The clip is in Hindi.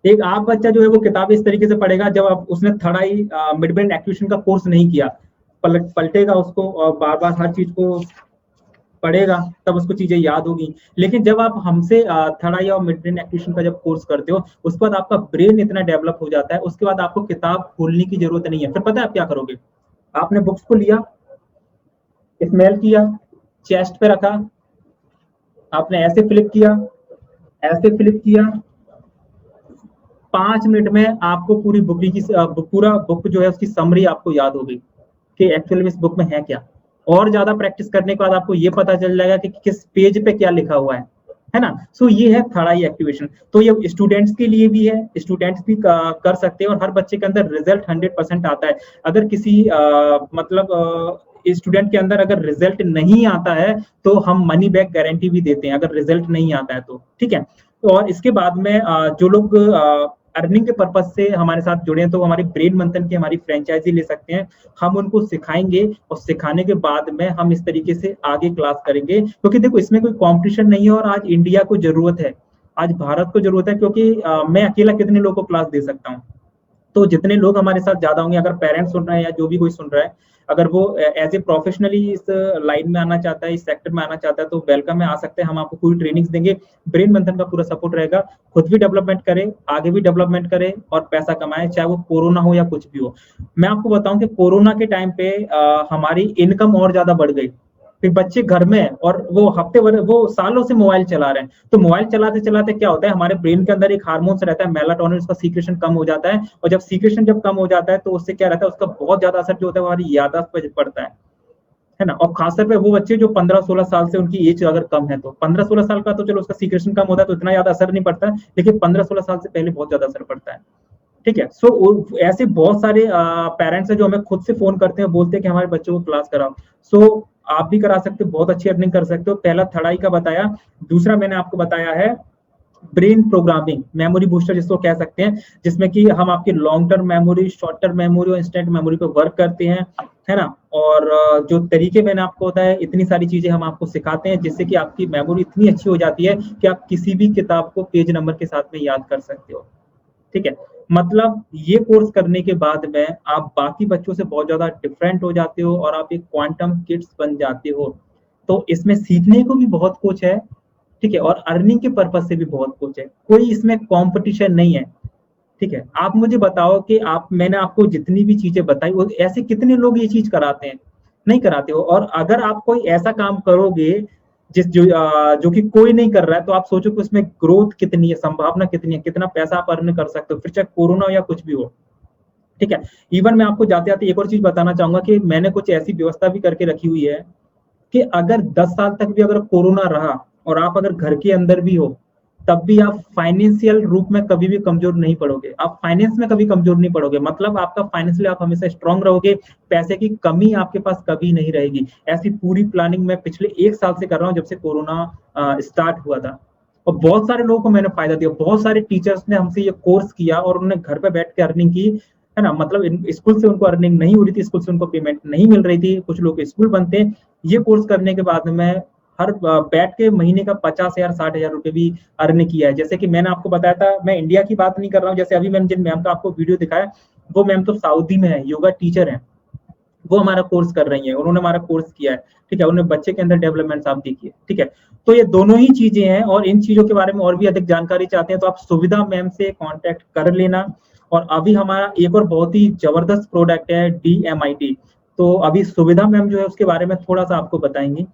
एक आप बच्चा जो है वो किताब इस तरीके से पढ़ेगा, जब आप उसने थर्ड आई मिड ब्रेन एक्टिवेशन का कोर्स नहीं किया, पलटेगा उसको और बार बार हर चीज को पढ़ेगा, तब उसको चीजें याद होगी। लेकिन जब आप हमसे थर्ड आई और मिड ब्रेन एक्टिवेशन का जब कोर्स करते हो, उसके बाद आपका ब्रेन इतना डेवलप हो जाता है, उसके बाद आपको किताब खोलने की जरूरत नहीं है। फिर पता है आप क्या करोगे? आपने बुक्स को लिया, स्मेल किया, चेस्ट पे रखा, आपने ऐसे फ्लिप किया, ऐसे फ्लिप किया, 5 मिनट में आपको पूरी बुक की पूरा बुक जो है उसकी समरी आपको याद हो गई कि एक्चुअली में इस बुक में है क्या। और ज्यादा प्रैक्टिस करने के बाद आपको ये पता चल जाएगा कि किस पेज पे क्या लिखा हुआ है ना। सो ये है थर्ड आई एक्टिवेशन। तो ये स्टूडेंट्स के लिए भी है, स्टूडेंट्स भी कर सकते हैं, और हर बच्चे के अंदर रिजल्ट 100% आता है। अगर किसी मतलब स्टूडेंट के अंदर अगर रिजल्ट नहीं आता है तो हम मनी बैक गारंटी भी देते हैं, अगर रिजल्ट नहीं आता है तो, ठीक है। और इसके बाद में जो लोग अर्निंग के पर्पज से हमारे साथ जुड़े हैं, तो हमारी ब्रेन मंथन की हमारी फ्रेंचाइजी ले सकते हैं। हम उनको सिखाएंगे और सिखाने के बाद में हम इस तरीके से आगे क्लास करेंगे, क्योंकि देखो इसमें कोई कंपटीशन नहीं है, और आज इंडिया को जरूरत है, आज भारत को जरूरत है, क्योंकि मैं अकेला कितने लोगों को क्लास दे सकता हूँ। तो जितने लोग हमारे साथ ज्यादा होंगे, अगर पेरेंट्स सुन रहे हैं या जो भी कोई सुन रहा है, अगर वो एज ए प्रोफेशनली इस लाइन में आना चाहता है, इस सेक्टर में आना चाहता है, तो वेलकम है, आ सकते हैं। हम आपको पूरी ट्रेनिंग्स देंगे, ब्रेन मंथन का पूरा सपोर्ट रहेगा। खुद भी डेवलपमेंट करें, आगे भी डेवलपमेंट करें और पैसा कमाएं, चाहे वो कोरोना हो या कुछ भी हो। मैं आपको बताऊं कि कोरोना के टाइम पे हमारी इनकम और ज्यादा बढ़ गई। फिर बच्चे घर में है और वो हफ्ते भर, वो सालों से मोबाइल चला रहे हैं। तो मोबाइल चलाते चलाते क्या होता है, हमारे ब्रेन के अंदर एक हार्मोन्स रहता है मेलाटोनिन, उसका सीक्रेशन कम हो जाता है। और जब सीक्रेशन जब कम हो जाता है तो उससे क्या रहता है, उसका बहुत ज्यादा असर जो होता है हमारी याददाश्त पर पड़ता है ना। और खासतौर पे वो बच्चे जो 15-16 साल से उनकी एज अगर कम है, तो 15-16 साल का तो चलो उसका सीक्रेशन कम होता है तो इतना ज्यादा असर नहीं पड़ता है, लेकिन 15-16 साल से पहले बहुत ज्यादा असर पड़ता है, ठीक है। सो ऐसे बहुत सारे पेरेंट्स हैं जो हमें खुद से फोन करते हैं, बोलते हैं कि हमारे बच्चों को क्लास कराओ। सो आप भी करा सकते हो, बहुत अच्छी अर्निंग कर सकते हो। पहला थड़ाई का बताया, दूसरा मैंने आपको बताया है ब्रेन प्रोग्रामिंग, मेमोरी बूस्टर जिसको कह सकते हैं, जिसमें कि हम आपकी long term memory, short term memory और इंस्टेंट मेमोरी पे वर्क करते हैं, है ना। और जो तरीके मैंने आपको बताया, इतनी सारी चीजें हम आपको सिखाते हैं जिससे कि आपकी मेमोरी इतनी अच्छी हो जाती है कि आप किसी भी किताब को पेज नंबर के साथ में याद कर सकते हो, ठीक है। मतलब ये कोर्स करने के बाद में आप बाकी बच्चों से बहुत ज्यादा डिफरेंट हो जाते हो और आप एक क्वांटम किड्स बन जाते हो। तो इसमें सीखने को भी बहुत कुछ है, ठीक है, और अर्निंग के पर्पज से भी बहुत कुछ है, कोई इसमें कंपटीशन नहीं है, ठीक है। आप मुझे बताओ कि आप, मैंने आपको जितनी भी चीजें बताई, वो ऐसे कितने लोग ये चीज कराते हैं? नहीं कराते हो। और अगर आप कोई ऐसा काम करोगे जो कि कोई नहीं कर रहा है, तो आप सोचो कि उसमें ग्रोथ कितनी है, संभावना कितनी है, कितना पैसा आप अर्न कर सकते हो, फिर चाहे कोरोना हो या कुछ भी हो, ठीक है। इवन मैं आपको जाते जाते एक और चीज बताना चाहूंगा कि मैंने कुछ ऐसी व्यवस्था भी करके रखी हुई है कि अगर 10 साल तक भी अगर कोरोना रहा और आप अगर घर के अंदर भी हो, तब भी आप फाइनेंशियल रूप में कभी भी कमजोर नहीं पड़ोगे, आप फाइनेंस में कभी कमजोर नहीं पड़ोगे। मतलब आपका फाइनेंशियली आप हमेशा स्ट्रांग रहोगे, पैसे की कमी आपके पास कभी नहीं रहेगी। ऐसी पूरी प्लानिंग मैं पिछले 1 साल से कर रहा हूँ, जब से कोरोना स्टार्ट हुआ था। और बहुत सारे लोगों को मैंने फायदा दिया, बहुत सारे टीचर्स ने हमसे ये कोर्स किया और उन्होंने घर पे बैठ के अर्निंग की, है ना। मतलब स्कूल से उनको अर्निंग नहीं हो रही थी, स्कूल से उनको पेमेंट नहीं मिल रही थी, कुछ लोग स्कूल बनते हैं। ये कोर्स करने के बाद में हर बैठ के महीने का 50,000 60,000 रुपए भी अर्न किया है। जैसे कि मैंने आपको बताया था, मैं इंडिया की बात नहीं कर रहा हूँ, जैसे अभी मैंने जिन मैम का आपको वीडियो दिखाया, वो मैम तो सऊदी में है, योगा टीचर है, वो हमारा कोर्स कर रही है, उन्होंने हमारा कोर्स किया है, ठीक है। उन्होंने बच्चे के अंदर डेवलपमेंट आप देखिए, ठीक है। तो ये दोनों ही चीजें हैं, और इन चीजों के बारे में और भी अधिक जानकारी चाहते हैं तो आप सुविधा मैम से कांटेक्ट कर लेना। और अभी हमारा एक और बहुत ही जबरदस्त प्रोडक्ट है DMIT। तो अभी सुविधा मैम जो है उसके बारे में थोड़ा सा आपको बताएंगे।